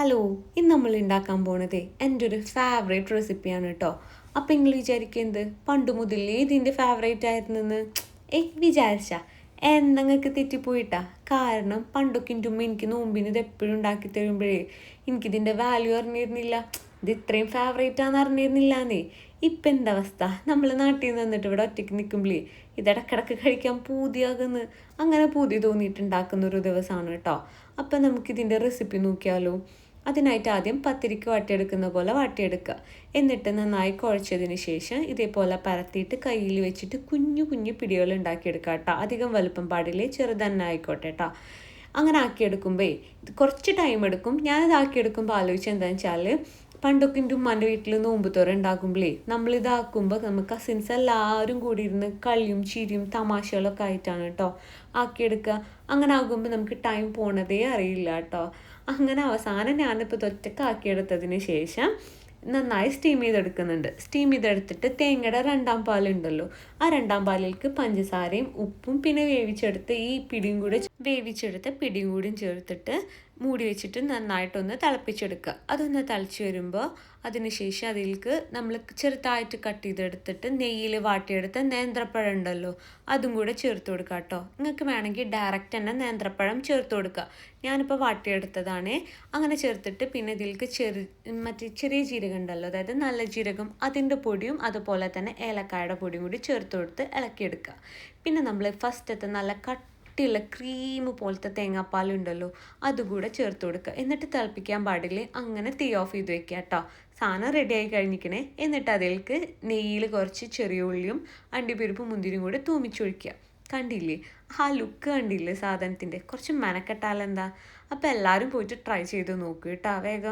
Hello, ഇന്ന് നമ്മൾ ഉണ്ടാക്കാൻ പോണത് എൻ്റെ ഒരു ഫേവറേറ്റ് റെസിപ്പിയാണ് കേട്ടോ. അപ്പം നിങ്ങൾ വിചാരിക്കുന്നത് പണ്ട് മുതലേ ഇതിൻ്റെ ഫേവറേറ്റ് ആയിരുന്നെന്ന് വിചാരിച്ച എന്നങ്ങൾക്ക് തെറ്റിപ്പോയിട്ടാ. കാരണം പണ്ടൊക്കെ എൻ്റെ ഉമ്മ എനിക്ക് നോമ്പിന് ഇത് എപ്പോഴും ഉണ്ടാക്കി തരുമ്പോഴേ എനിക്കിതിൻ്റെ വാല്യൂ അറിഞ്ഞിരുന്നില്ല. ഇത് ഇത്രയും ഫേവറേറ്റ് ആണെന്ന് അറിഞ്ഞിരുന്നില്ലാന്നേ. ഇപ്പം എന്താ അവസ്ഥ, നമ്മൾ നാട്ടിൽ നിന്ന് വന്നിട്ട് ഇവിടെ ഒറ്റയ്ക്ക് നിൽക്കുമ്പോഴേ ഇതിടക്കിടക്ക് കഴിക്കാൻ പൂതിയാകുന്നു. അങ്ങനെ പൂതി തോന്നിയിട്ടുണ്ടാക്കുന്ന ഒരു ദിവസമാണ് കേട്ടോ. അപ്പം നമുക്കിതിൻ്റെ റെസിപ്പി നോക്കിയാലോ. അതിനായിട്ട് ആദ്യം പത്തിരിക്ക് വാട്ടിയെടുക്കുന്ന പോലെ വാട്ടിയെടുക്കുക. എന്നിട്ട് നന്നായി കുഴച്ചതിന് ശേഷം ഇതേപോലെ പരത്തിയിട്ട് കയ്യിൽ വെച്ചിട്ട് കുഞ്ഞു കുഞ്ഞു പിടികൾ ഉണ്ടാക്കിയെടുക്കുക കേട്ടോ. അധികം വലുപ്പം പാടില്ലേ, ചെറുതന്നെ ആയിക്കോട്ടെ കേട്ടോ. അങ്ങനെ ആക്കിയെടുക്കുമ്പോൾ ഇത് കുറച്ച് ടൈം എടുക്കും. ഞാനിത് ആക്കിയെടുക്കുമ്പോൾ ആലോചിച്ച് എന്താണെന്ന് വെച്ചാൽ, പണ്ടൊക്കെ എൻ്റെ ഉമ്മാൻ്റെ വീട്ടിൽ നോമ്പ് തുറ ഉണ്ടാക്കുമ്പോഴേ നമ്മളിതാക്കുമ്പോൾ നമുക്ക് കസിൻസ് എല്ലാവരും കൂടി ഇരുന്ന് കളിയും ചിരിയും തമാശകളൊക്കെ ആയിട്ടാണ് കേട്ടോ ആക്കിയെടുക്കുക. അങ്ങനെ ആകുമ്പോൾ നമുക്ക് ടൈം പോണതേ അറിയില്ല കേട്ടോ. അങ്ങനെ അവസാനം ഞാനിപ്പോൾ ഇതൊറ്റക്ക് ആക്കിയെടുത്തതിന് ശേഷം നന്നായി സ്റ്റീം ചെയ്തെടുക്കുന്നുണ്ട്. സ്റ്റീം ചെയ്തെടുത്തിട്ട് തേങ്ങയുടെ രണ്ടാം പാലുണ്ടല്ലോ, ആ രണ്ടാം പാലിലേക്ക് പഞ്ചസാരയും ഉപ്പും പിന്നെ വേവിച്ചെടുത്ത പിടിയും കൂടിയും ചേർത്തിട്ട് മൂടി വെച്ചിട്ട് നന്നായിട്ടൊന്ന് തിളപ്പിച്ചെടുക്കുക. അതൊന്ന് തിളച്ച് വരുമ്പോൾ അതിനുശേഷം അതിലേക്ക് നമ്മൾ ചെറുതായിട്ട് കട്ട് ചെയ്തെടുത്തിട്ട് നെയ്യിൽ വാട്ടിയെടുത്ത നേന്ത്രപ്പഴം ഉണ്ടല്ലോ, അതും കൂടെ ചേർത്ത് കൊടുക്കുക കേട്ടോ. നിങ്ങൾക്ക് വേണമെങ്കിൽ ഡയറക്റ്റ് തന്നെ നേന്ത്രപ്പഴം ചേർത്ത് കൊടുക്കുക. ഞാനിപ്പോൾ വാട്ടിയെടുത്തതാണ്. അങ്ങനെ ചേർത്തിട്ട് പിന്നെ ഇതിലേക്ക് മറ്റേ ചെറിയ ജീരകം ഉണ്ടല്ലോ, അതായത് നല്ല ജീരകം, അതിൻ്റെ പൊടിയും അതുപോലെ തന്നെ ഏലക്കായുടെ പൊടിയും കൂടി ചേർത്ത് കൊടുത്ത് ഇളക്കിയെടുക്കുക. പിന്നെ നമ്മൾ ഫസ്റ്റത്തെ നല്ല കട്ടിയുള്ള ക്രീം പോലത്തെ തേങ്ങാപ്പാലുണ്ടല്ലോ, അതുകൂടെ ചേർത്ത് കൊടുക്കുക. എന്നിട്ട് തിളപ്പിക്കാൻ പാടില്ലേ, അങ്ങനെ തീ ഓഫ് ചെയ്ത് വെക്കുക കേട്ടോ. സാധനം റെഡി ആയി കഴിഞ്ഞിരിക്കണേ. എന്നിട്ട് അതിലേക്ക് നെയ്യിൽ കുറച്ച് ചെറിയ ഉള്ളിയും അണ്ടിപ്പരിപ്പും മുന്തിരിയും കൂടെ തൂമിച്ചൊഴിക്കുക. കണ്ടില്ലേ ആ ലുക്ക്, കണ്ടില്ലേ സാധനത്തിൻ്റെ? കുറച്ച് മെനക്കെട്ടാലെന്താ. അപ്പോൾ എല്ലാവരും പോയിട്ട് ട്രൈ ചെയ്ത് നോക്കുക കേട്ടോ വേഗം.